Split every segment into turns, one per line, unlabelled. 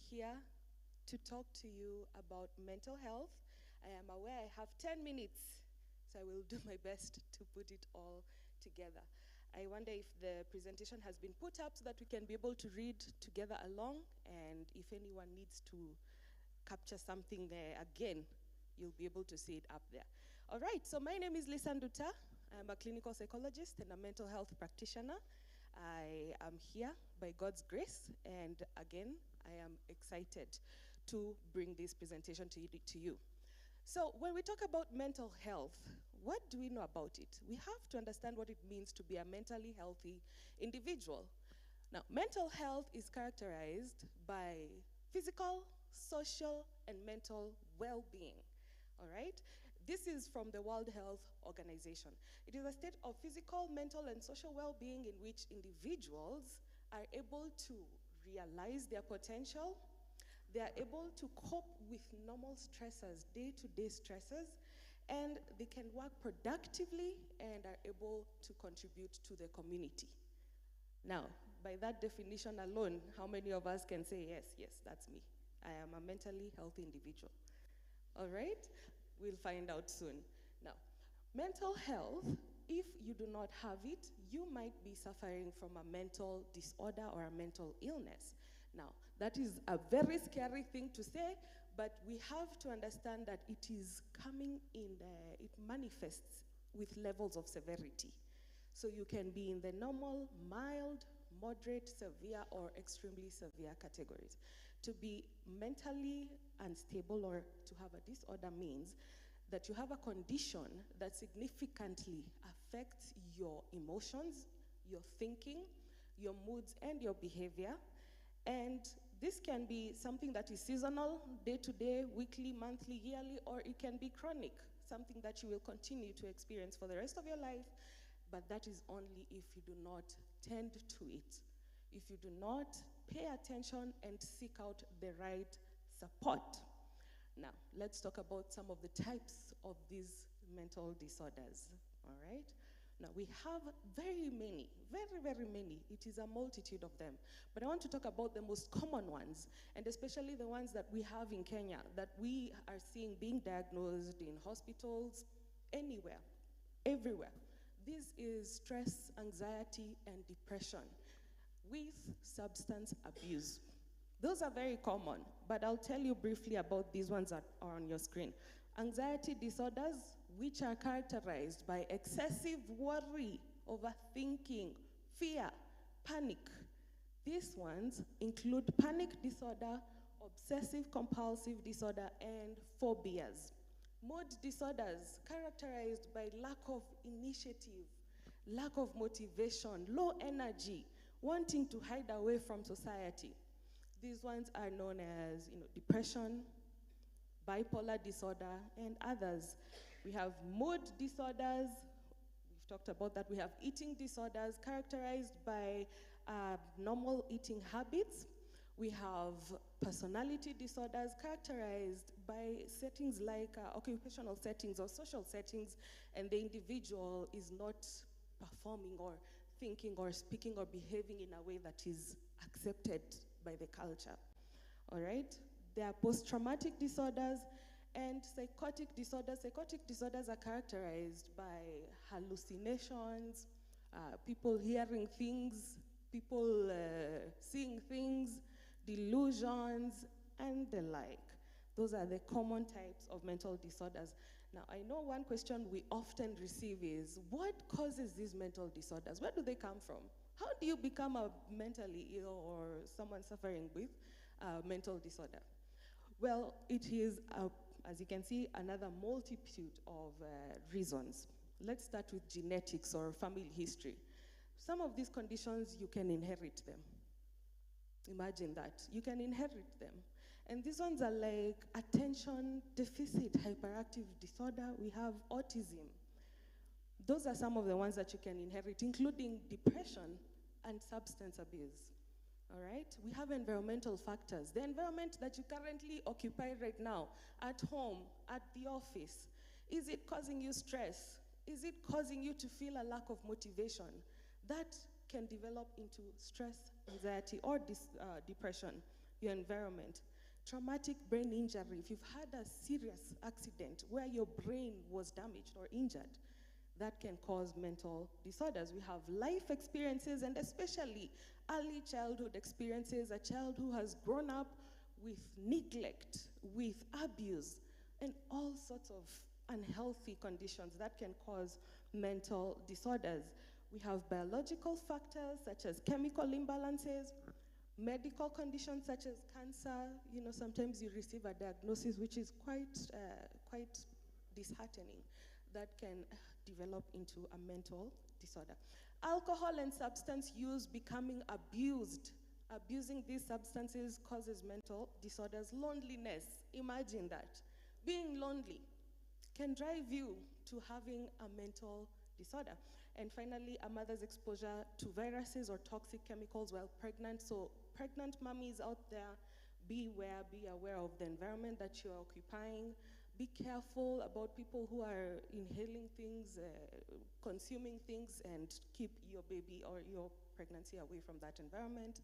here to talk to you about mental health. I am aware I have 10 minutes, so I will do my best to put it all together. I wonder if the presentation has been put up so that we can be able to read together along, and if anyone needs to capture something there again, you'll be able to see it up there. All right, so my name is Lisa Nduta. I'm a clinical psychologist and a mental health practitioner. I am here by God's grace, and again, I am excited to bring this presentation to you. So when we talk about mental health, what do we know about it? We have to understand what it means to be a mentally healthy individual. Now, mental health is characterized by physical, social, and mental well-being. All right? This is from the World Health Organization. It is a state of physical, mental, and social well-being in which individuals are able to realize their potential. They are able to cope with normal stressors, day-to-day stressors, and they can work productively and are able to contribute to the community. Now, by that definition alone, how many of us can say, yes, that's me. I am a mentally healthy individual. All right? We'll find out soon. Now, mental health, if you do not have it, you might be suffering from a mental disorder or a mental illness. Now, that is a very scary thing to say, but we have to understand that it is coming in it manifests with levels of severity. So you can be in the normal, mild, moderate, severe, or extremely severe categories. To be mentally unstable or to have a disorder means that you have a condition that significantly affects your emotions, your thinking, your moods, and your behavior. And this can be something that is seasonal, day-to-day, weekly, monthly, yearly, or it can be chronic, something that you will continue to experience for the rest of your life, but that is only if you do not tend to it, if you do not pay attention and seek out the right support. Now, let's talk about some of the types of these mental disorders, all right? Now, we have very many. It is a multitude of them. But I want to talk about the most common ones, and especially the ones that we have in Kenya, that we are seeing being diagnosed in hospitals, anywhere, everywhere. This is stress, anxiety, and depression with substance abuse. Those are very common, but I'll tell you briefly about these ones that are on your screen. Anxiety disorders, which are characterized by excessive worry, overthinking, fear, panic. These ones include panic disorder, obsessive compulsive disorder, and phobias. Mood disorders, characterized by lack of initiative, lack of motivation, low energy, wanting to hide away from society. These ones are known as depression, bipolar disorder, and others. We have mood disorders. We've talked about that. We have eating disorders characterized by normal eating habits. We have personality disorders characterized by settings like occupational settings or social settings, and the individual is not performing or thinking or speaking or behaving in a way that is accepted by the culture. All right? There are post-traumatic disorders and psychotic disorders. Psychotic disorders are characterized by hallucinations, people hearing things, people seeing things, delusions, and the like. Those are the common types of mental disorders. Now, I know one question we often receive is, what causes these mental disorders? Where do they come from? How do you become a mentally ill or someone suffering with a mental disorder? Well, it is, as you can see, another multitude of reasons. Let's start with genetics or family history. Some of these conditions, you can inherit them. Imagine that. You can inherit them. And these ones are like attention deficit hyperactive disorder. We have autism. Those are some of the ones that you can inherit, including depression and substance abuse. All right? We have environmental factors. The environment that you currently occupy right now, at home, at the office, is it causing you stress? Is it causing you to feel a lack of motivation? That can develop into stress, anxiety, or depression. your environment. Traumatic brain injury, if you've had a serious accident where your brain was damaged or injured, that can cause mental disorders. We have life experiences and especially early childhood experiences, a child who has grown up with neglect, with abuse, and all sorts of unhealthy conditions that can cause mental disorders. We have biological factors such as chemical imbalances, medical conditions such as cancer. You know, sometimes you receive a diagnosis which is quite disheartening that can develop into a mental disorder. Alcohol and substance use, becoming abused. Abusing these substances causes mental disorders. Loneliness, imagine that. Being lonely can drive you to having a mental disorder. And finally, a mother's exposure to viruses or toxic chemicals while pregnant. So pregnant mummies out there, be aware of the environment that you're occupying. Be careful about people who are inhaling things, consuming things, and keep your baby or your pregnancy away from that environment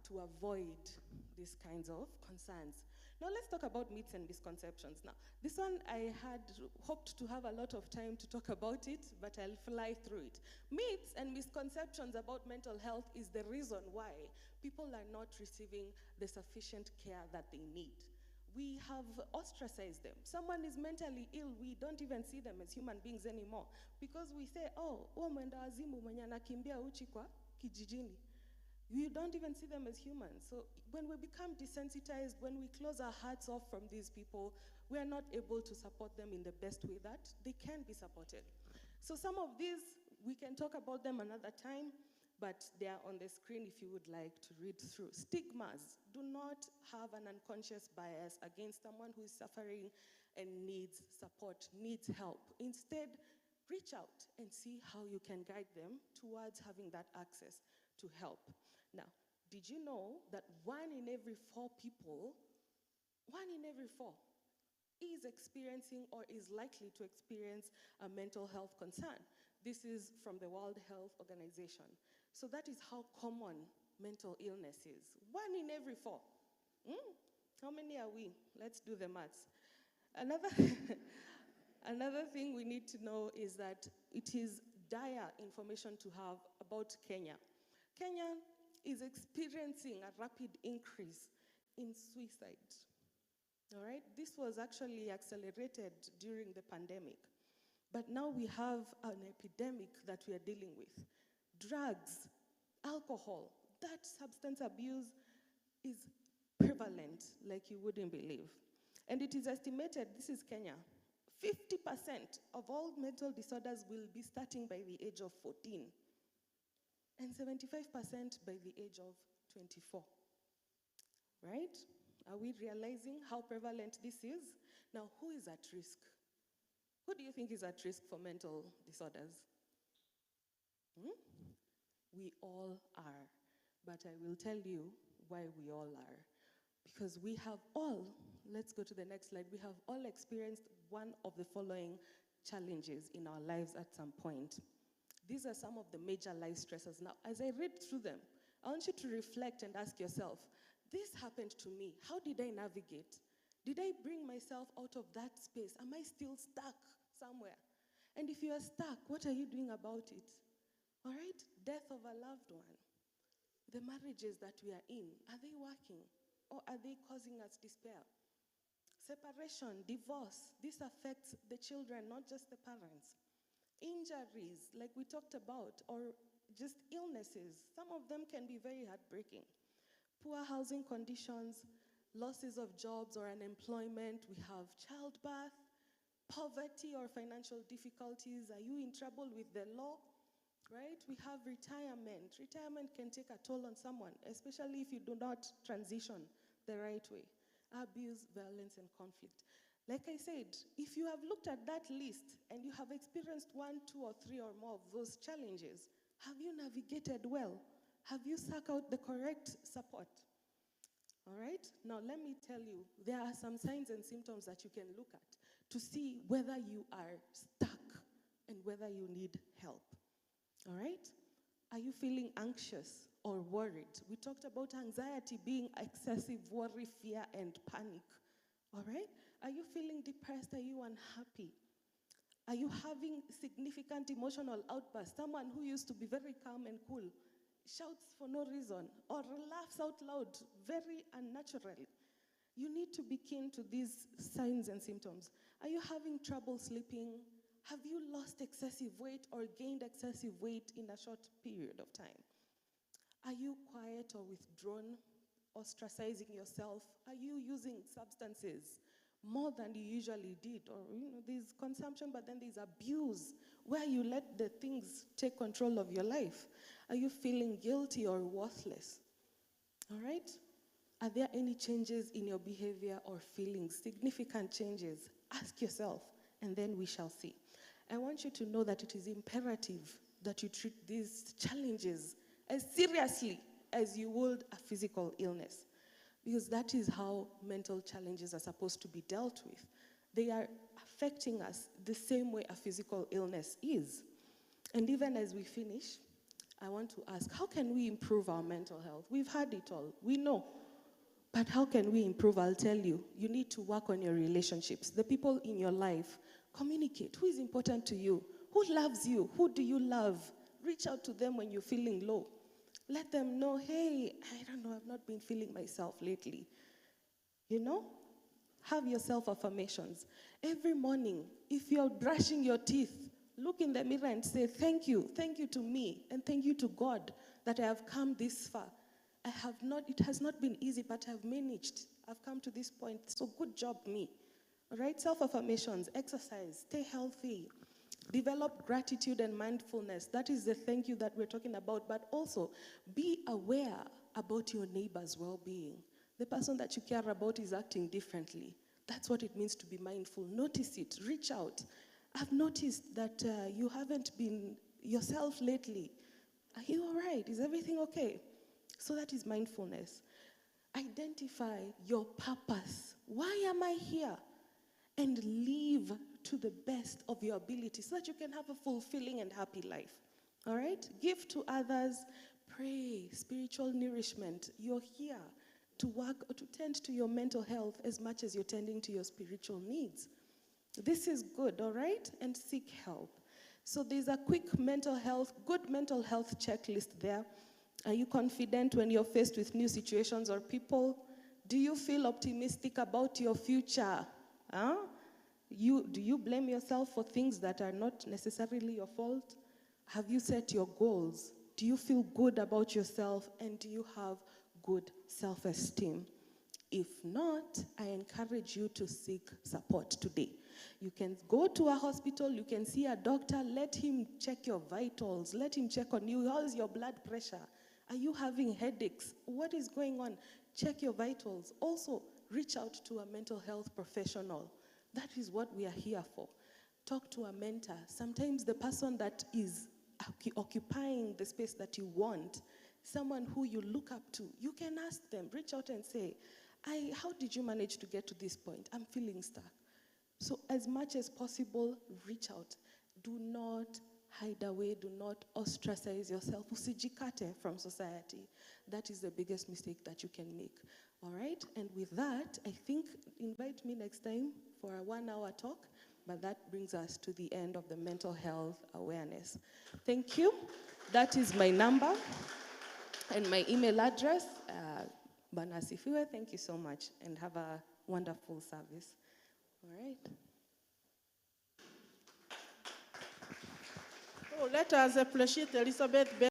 to avoid these kinds of concerns. Now let's talk about myths and misconceptions. Now, this one I had hoped to have a lot of time to talk about it, but I'll fly through it. Myths and misconceptions about mental health is the reason why people are not receiving the sufficient care that they need. We have ostracized them. Someone is mentally ill, we don't even see them as human beings anymore because we say, oh, mwenda wazimu mwenye anakimbia uchi kwa kijijini. You don't even see them as humans. So when we become desensitized, when we close our hearts off from these people, we are not able to support them in the best way that they can be supported. So some of these, we can talk about them another time, but they are on the screen if you would like to read through. Stigmas. Do not have an unconscious bias against someone who is suffering and needs support, needs help. Instead, reach out and see how you can guide them towards having that access to help. Now, did you know that 1 in every 4 people, 1 in every 4, is experiencing or is likely to experience a mental health concern? This is from the World Health Organization. So that is how common mental illness is. 1 in every 4. How many are we? Let's do the maths. Another thing we need to know is that it is dire information to have about Kenya. Kenya is experiencing a rapid increase in suicide. All right? This was actually accelerated during the pandemic. But now we have an epidemic that we are dealing with. Drugs, alcohol, that substance abuse is prevalent like you wouldn't believe. And it is estimated, this is Kenya, 50% of all mental disorders will be starting by the age of 14. And 75% by the age of 24. Right? Are we realizing how prevalent this is? Now, who is at risk? Who do you think is at risk for mental disorders? We all are. But I will tell you why we all are. Because we have all, let's go to the next slide, we have all experienced one of the following challenges in our lives at some point. These are some of the major life stressors. Now, as I read through them, I want you to reflect and ask yourself, this happened to me. How did I navigate? Did I bring myself out of that space? Am I still stuck somewhere? And if you are stuck, what are you doing about it? All right? Death of a loved one. The marriages that we are in, are they working? Or are they causing us despair? Separation, divorce, this affects the children, not just the parents. Injuries, like we talked about, or just illnesses. Some of them can be very heartbreaking. Poor housing conditions, losses of jobs or unemployment. We have childbirth, poverty or financial difficulties. Are you in trouble with the law? Right? We have retirement. Retirement can take a toll on someone, especially if you do not transition the right way. Abuse, violence, and conflict. Like I said, if you have looked at that list and you have experienced 1, 2, or 3 or more of those challenges, have you navigated well? Have you sought out the correct support? All right? Now let me tell you, there are some signs and symptoms that you can look at to see whether you are stuck and whether you need help. All right? Are you feeling anxious or worried. We talked about anxiety being excessive worry, fear, and panic. All right? Are you feeling depressed? Are you unhappy? Are you having significant emotional outbursts? Someone who used to be very calm and cool shouts for no reason or laughs out loud very unnaturally. You need to be keen to these signs and symptoms. Are you having trouble sleeping? Have you lost excessive weight or gained excessive weight in a short period of time? Are you quiet or withdrawn, ostracizing yourself? Are you using substances more than you usually did? Or there's consumption, but then there's abuse, where you let the things take control of your life. Are you feeling guilty or worthless? All right? Are there any changes in your behavior or feelings, significant changes? Ask yourself, and then we shall see. I want you to know that it is imperative that you treat these challenges as seriously as you would a physical illness, because that is how mental challenges are supposed to be dealt with. They are affecting us the same way a physical illness is. And even as we finish, I want to ask, how can we improve our mental health? We've had it all, we know. But how can we improve? I'll tell you. You need to work on your relationships. The people in your life, communicate. Who is important to you? Who loves you? Who do you love? Reach out to them when you're feeling low. Let them know, hey, I don't know, I've not been feeling myself lately. You know? Have your self-affirmations. Every morning, if you're brushing your teeth, look in the mirror and say, thank you to me, and thank you to God that I have come this far. It has not been easy, but I've managed. I've come to this point, so good job, me. All right, self-affirmations, exercise, stay healthy. Develop gratitude and mindfulness. That is the thank you that we're talking about, but also be aware about your neighbor's well-being. The person that you care about is acting differently. That's what it means to be mindful. Notice it, reach out. I've noticed that you haven't been yourself lately. Are you all right? Is everything okay? So that is mindfulness. Identify your purpose. Why am I here? And live to the best of your ability so that you can have a fulfilling and happy life. All right? Give to others. Pray. Spiritual nourishment. You're here to work or to tend to your mental health as much as you're tending to your spiritual needs. This is good, all right? And seek help. So there's a quick good mental health checklist there. Are you confident when you're faced with new situations or people? Do you feel optimistic about your future? Huh? Do you blame yourself for things that are not necessarily your fault? Have you set your goals? Do you feel good about yourself? And do you have good self-esteem? If not, I encourage you to seek support today. You can go to a hospital, you can see a doctor, let him check your vitals, let him check on you. How's your blood pressure? Are you having headaches? What is going on? Check your vitals. Also, reach out to a mental health professional. That is what we are here for. Talk to a mentor. Sometimes the person that is occupying the space that you want, someone who you look up to, you can ask them, reach out and say, how did you manage to get to this point? I'm feeling stuck. So as much as possible, reach out. Do not hide away, do not ostracize yourself. Usijikate from society. That is the biggest mistake that you can make. All right? And with that, I think, invite me next time for a 1-hour talk, but that brings us to the end of the mental health awareness. Thank you. That is my number and my email address. Bwana asifiwe. Thank you so much, and have a wonderful service. All right.
Oh, let us appreciate Elizabeth.